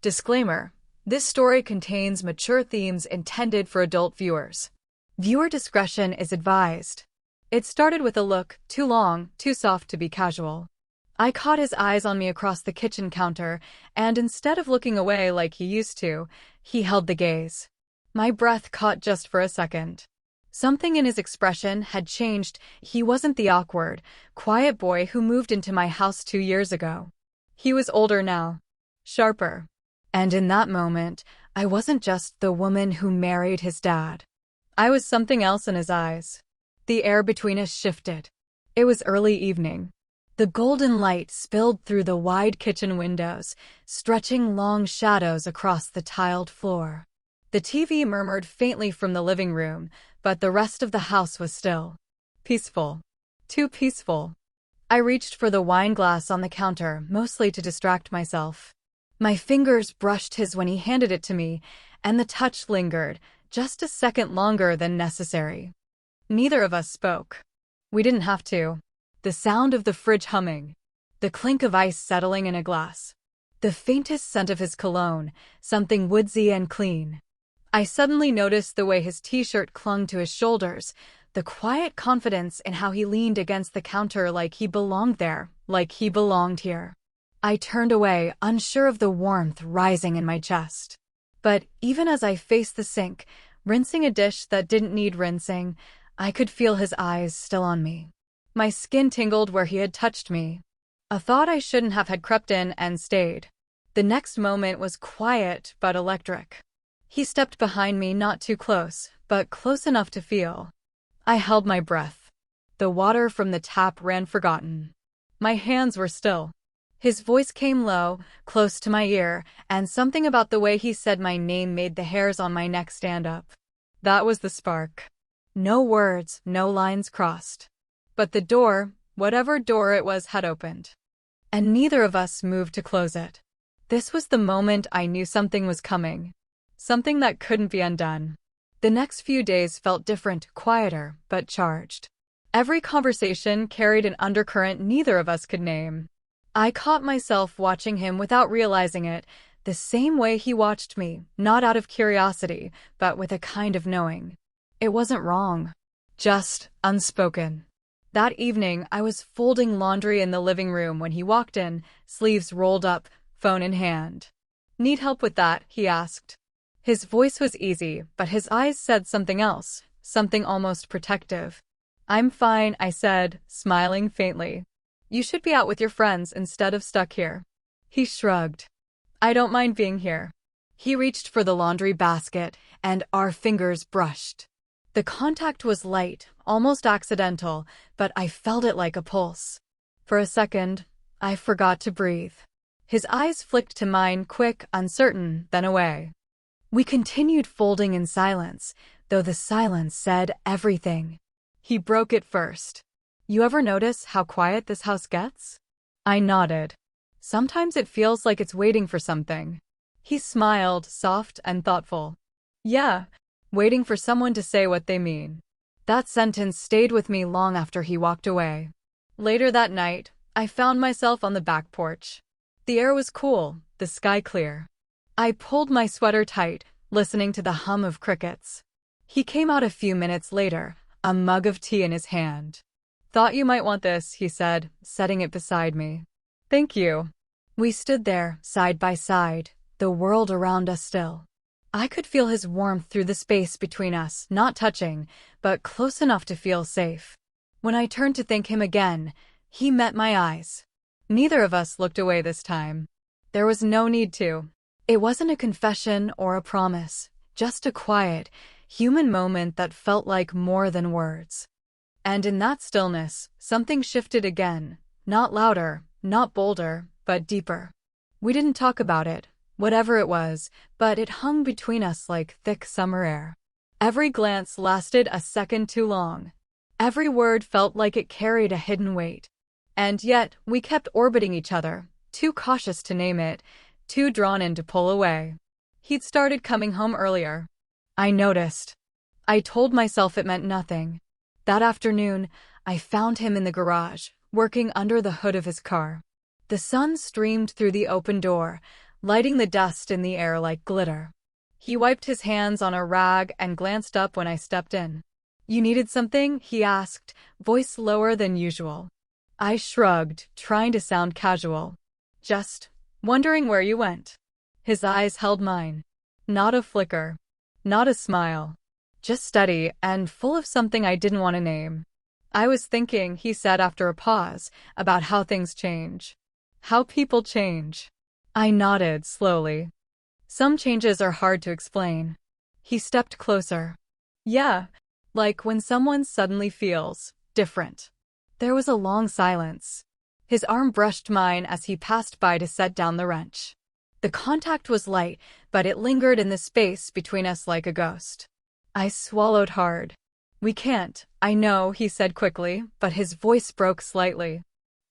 Disclaimer: this story contains mature themes intended for adult viewers. Viewer discretion is advised. It started with a look, too long, too soft to be casual. I caught his eyes on me across the kitchen counter, and instead of looking away like he used to, he held the gaze. My breath caught just for a second. Something in his expression had changed. He wasn't the awkward, quiet boy who moved into my house 2 years ago. He was older now. Sharper. And in that moment, I wasn't just the woman who married his dad. I was something else in his eyes. The air between us shifted. It was early evening. The golden light spilled through the wide kitchen windows, stretching long shadows across the tiled floor. The TV murmured faintly from the living room, but the rest of the house was still. Peaceful. Too peaceful. I reached for the wine glass on the counter, mostly to distract myself. My fingers brushed his when he handed it to me, and the touch lingered, just a second longer than necessary. Neither of us spoke. We didn't have to. The sound of the fridge humming. The clink of ice settling in a glass. The faintest scent of his cologne, something woodsy and clean. I suddenly noticed the way his t-shirt clung to his shoulders, the quiet confidence in how he leaned against the counter like he belonged there, like he belonged here. I turned away, unsure of the warmth rising in my chest. But even as I faced the sink, rinsing a dish that didn't need rinsing, I could feel his eyes still on me. My skin tingled where he had touched me. A thought I shouldn't have had crept in and stayed. The next moment was quiet but electric. He stepped behind me, not too close, but close enough to feel. I held my breath. The water from the tap ran forgotten. My hands were still. His voice came low, close to my ear, and something about the way he said my name made the hairs on my neck stand up. That was the spark. No words, no lines crossed. But the door, whatever door it was, had opened. And neither of us moved to close it. This was the moment I knew something was coming. Something that couldn't be undone. The next few days felt different, quieter, but charged. Every conversation carried an undercurrent neither of us could name. I caught myself watching him without realizing it, the same way he watched me, not out of curiosity, but with a kind of knowing. It wasn't wrong. Just unspoken. That evening, I was folding laundry in the living room when he walked in, sleeves rolled up, phone in hand. "Need help with that?" he asked. His voice was easy, but his eyes said something else, something almost protective. "I'm fine," I said, smiling faintly. "You should be out with your friends instead of stuck here." He shrugged. "I don't mind being here." He reached for the laundry basket, and our fingers brushed. The contact was light, almost accidental, but I felt it like a pulse. For a second, I forgot to breathe. His eyes flicked to mine, quick, uncertain, then away. We continued folding in silence, though the silence said everything. He broke it first. "You ever notice how quiet this house gets?" I nodded. "Sometimes it feels like it's waiting for something." He smiled, soft and thoughtful. "Yeah, waiting for someone to say what they mean." That sentence stayed with me long after he walked away. Later that night, I found myself on the back porch. The air was cool, the sky clear. I pulled my sweater tight, listening to the hum of crickets. He came out a few minutes later, a mug of tea in his hand. "Thought you might want this," he said, setting it beside me. "Thank you." We stood there, side by side, the world around us still. I could feel his warmth through the space between us, not touching, but close enough to feel safe. When I turned to thank him again, he met my eyes. Neither of us looked away this time. There was no need to. It wasn't a confession or a promise, just a quiet, human moment that felt like more than words. And in that stillness, something shifted again, not louder, not bolder, but deeper. We didn't talk about it, whatever it was, but it hung between us like thick summer air. Every glance lasted a second too long. Every word felt like it carried a hidden weight. And yet, we kept orbiting each other, too cautious to name it, too drawn in to pull away. He'd started coming home earlier. I noticed. I told myself it meant nothing. That afternoon, I found him in the garage, working under the hood of his car. The sun streamed through the open door, lighting the dust in the air like glitter. He wiped his hands on a rag and glanced up when I stepped in. "You needed something?" he asked, voice lower than usual. I shrugged, trying to sound casual. "Just wondering where you went." His eyes held mine. Not a flicker. Not a smile. Just steady and full of something I didn't want to name. "I was thinking," he said after a pause, "about how things change. How people change." I nodded slowly. "Some changes are hard to explain." He stepped closer. "Yeah, like when someone suddenly feels different." There was a long silence. His arm brushed mine as he passed by to set down the wrench. The contact was light, but it lingered in the space between us like a ghost. I swallowed hard. "We can't, I know," he said quickly, but his voice broke slightly.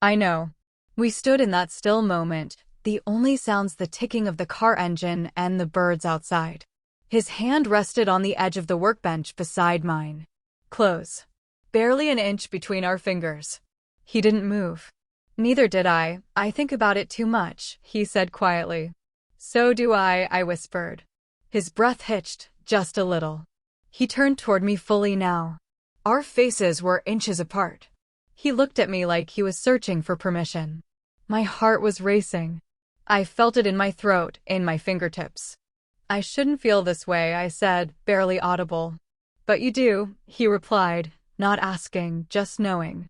"I know." We stood in that still moment, the only sounds the ticking of the car engine and the birds outside. His hand rested on the edge of the workbench beside mine. Close. Barely an inch between our fingers. He didn't move. "Neither did I. I think about it too much," he said quietly. "So do I whispered. His breath hitched, just a little. He turned toward me fully now. Our faces were inches apart. He looked at me like he was searching for permission. My heart was racing. I felt it in my throat, in my fingertips. "I shouldn't feel this way," I said, barely audible. "But you do," he replied, not asking, just knowing.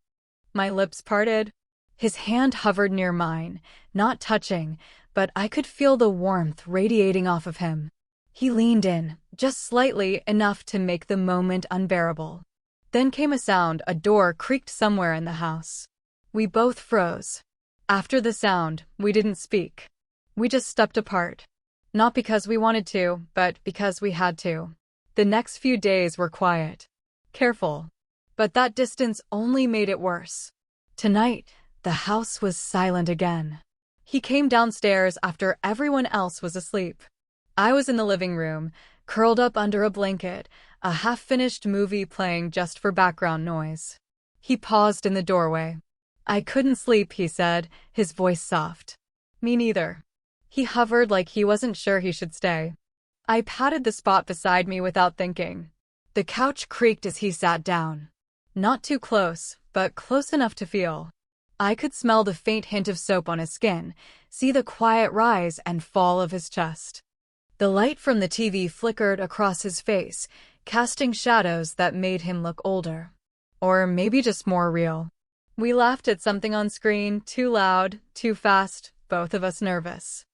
My lips parted. His hand hovered near mine, not touching, but I could feel the warmth radiating off of him. He leaned in, just slightly, enough to make the moment unbearable. Then came a sound. A door creaked somewhere in the house. We both froze. After the sound, we didn't speak. We just stepped apart. Not because we wanted to, but because we had to. The next few days were quiet. Careful. But that distance only made it worse. Tonight, the house was silent again. He came downstairs after everyone else was asleep. I was in the living room, curled up under a blanket, a half-finished movie playing just for background noise. He paused in the doorway. "I couldn't sleep," he said, his voice soft. "Me neither." He hovered like he wasn't sure he should stay. I patted the spot beside me without thinking. The couch creaked as he sat down. Not too close, but close enough to feel. I could smell the faint hint of soap on his skin, see the quiet rise and fall of his chest. The light from the TV flickered across his face, casting shadows that made him look older. Or maybe just more real. We laughed at something on screen, too loud, too fast, both of us nervous.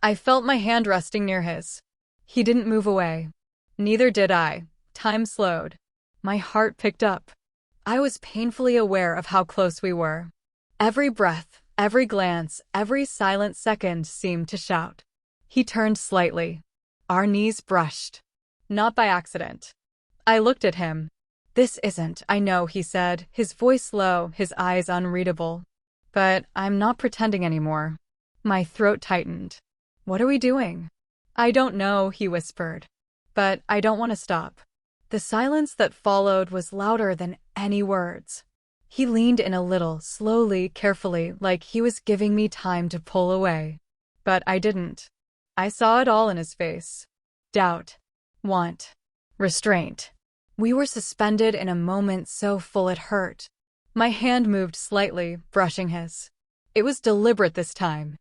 I felt my hand resting near his. He didn't move away. Neither did I. Time slowed. My heart picked up. I was painfully aware of how close we were. Every breath, every glance, every silent second seemed to shout. He turned slightly. Our knees brushed. Not by accident. I looked at him. "This isn't, I know," he said, his voice low, his eyes unreadable. "But I'm not pretending anymore." My throat tightened. "What are we doing?" "I don't know," he whispered. "But I don't want to stop." The silence that followed was louder than any words. He leaned in a little, slowly, carefully, like he was giving me time to pull away. But I didn't. I saw it all in his face. Doubt. Want. Restraint. We were suspended in a moment so full it hurt. My hand moved slightly, brushing his. It was deliberate this time.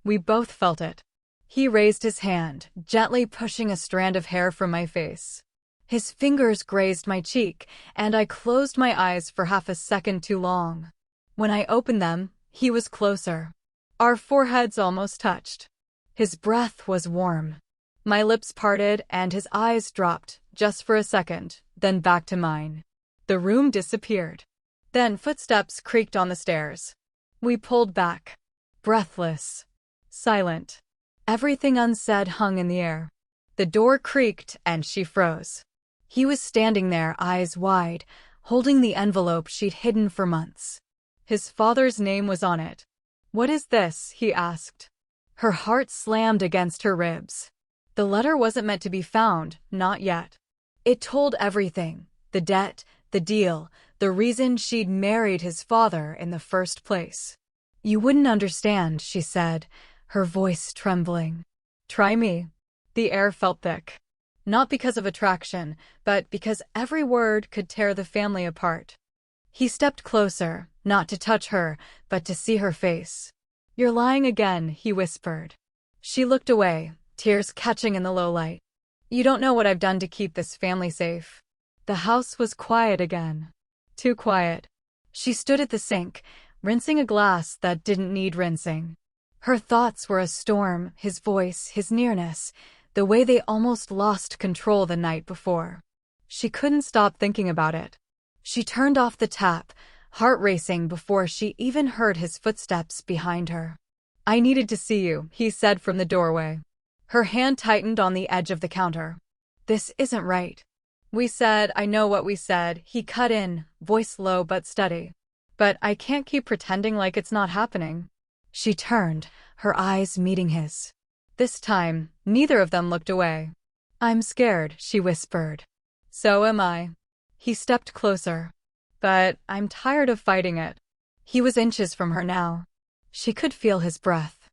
We both felt it. He raised his hand, gently pushing a strand of hair from my face. His fingers grazed my cheek, and I closed my eyes for half a second too long. When I opened them, he was closer. Our foreheads almost touched. His breath was warm. My lips parted and his eyes dropped, just for a second, then back to mine. The room disappeared. Then footsteps creaked on the stairs. We pulled back. Breathless. Silent. Everything unsaid hung in the air. The door creaked and she froze. He was standing there, eyes wide, holding the envelope she'd hidden for months. His father's name was on it. "What is this?" he asked. Her heart slammed against her ribs. The letter wasn't meant to be found, not yet. It told everything: the debt, the deal, the reason she'd married his father in the first place. "You wouldn't understand," she said, her voice trembling. "Try me." The air felt thick. Not because of attraction, but because every word could tear the family apart. He stepped closer, not to touch her, but to see her face. "You're lying again," he whispered. She looked away, tears catching in the low light. "You don't know what I've done to keep this family safe." The house was quiet again. Too quiet. She stood at the sink, rinsing a glass that didn't need rinsing. Her thoughts were a storm, his voice, his nearness, the way they almost lost control the night before. She couldn't stop thinking about it. She turned off the tap, heart racing before she even heard his footsteps behind her. "I needed to see you," he said from the doorway. Her hand tightened on the edge of the counter. "This isn't right." "We said, I know what we said," he cut in, voice low but steady. "But I can't keep pretending like it's not happening." She turned, her eyes meeting his. This time, neither of them looked away. "I'm scared," she whispered. "So am I." He stepped closer. "But I'm tired of fighting it." He was inches from her now. She could feel his breath.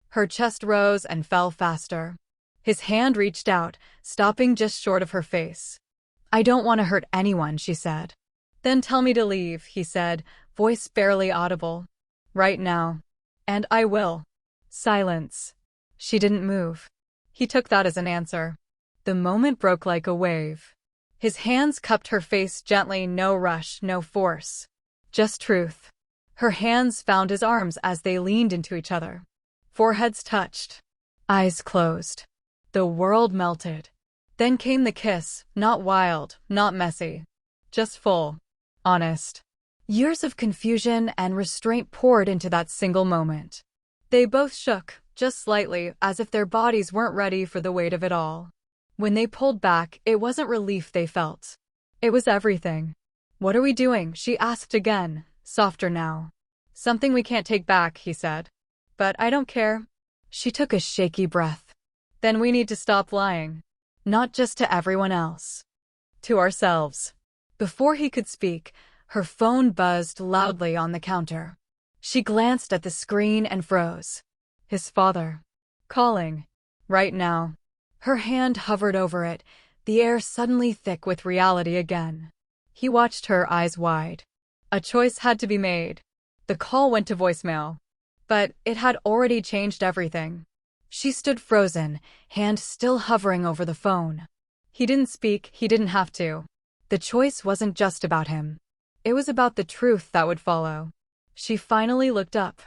Her chest rose and fell faster. His hand reached out, stopping just short of her face. "I don't want to hurt anyone," she said. "Then tell me to leave," he said, voice barely audible. "Right now. And I will." Silence. She didn't move. He took that as an answer. The moment broke like a wave. His hands cupped her face gently, no rush, no force. Just truth. Her hands found his arms as they leaned into each other. Foreheads touched. Eyes closed. The world melted. Then came the kiss, not wild, not messy. Just full. Honest. Years of confusion and restraint poured into that single moment. They both shook, just slightly, as if their bodies weren't ready for the weight of it all. When they pulled back, it wasn't relief they felt. It was everything. "What are we doing?" she asked again, softer now. "Something we can't take back," he said. "But I don't care." She took a shaky breath. "Then we need to stop lying. Not just to everyone else. To ourselves." Before he could speak, her phone buzzed loudly on the counter. She glanced at the screen and froze. His father. Calling. Right now. Her hand hovered over it, the air suddenly thick with reality again. He watched her, eyes wide. A choice had to be made. The call went to voicemail. But it had already changed everything. She stood frozen, hand still hovering over the phone. He didn't speak, he didn't have to. The choice wasn't just about him. It was about the truth that would follow. She finally looked up.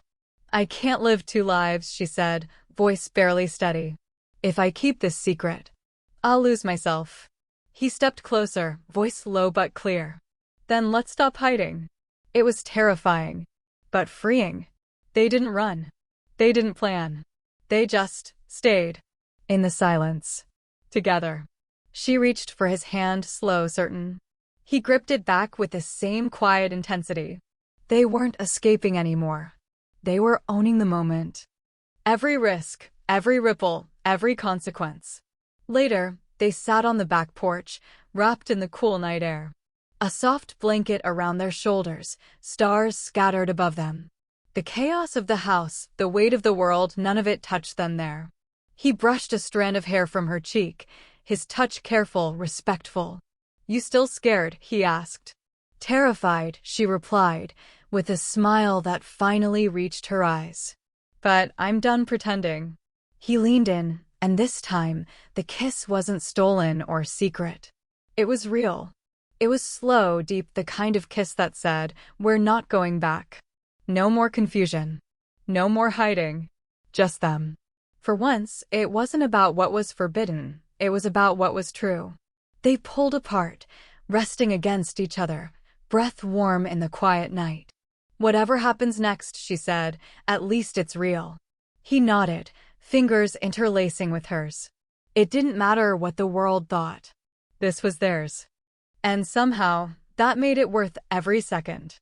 "I can't live two lives," she said, voice barely steady. "If I keep this secret, I'll lose myself." He stepped closer, voice low but clear. "Then let's stop hiding." It was terrifying, but freeing. They didn't run. They didn't plan. They just stayed. In the silence. Together. She reached for his hand, slow, certain. He gripped it back with the same quiet intensity. They weren't escaping anymore. They were owning the moment. Every risk, every ripple, every consequence. Later, they sat on the back porch, wrapped in the cool night air. A soft blanket around their shoulders, stars scattered above them. The chaos of the house, the weight of the world, none of it touched them there. He brushed a strand of hair from her cheek, his touch careful, respectful. "You still scared?" he asked. "Terrified," she replied, with a smile that finally reached her eyes. "But I'm done pretending." He leaned in, and this time, the kiss wasn't stolen or secret. It was real. It was slow, deep, the kind of kiss that said, "We're not going back." No more confusion. No more hiding. Just them. For once, it wasn't about what was forbidden, it was about what was true. They pulled apart, resting against each other, breath warm in the quiet night. "Whatever happens next," she said, "at least it's real." He nodded, fingers interlacing with hers. It didn't matter what the world thought. This was theirs. And somehow, that made it worth every second.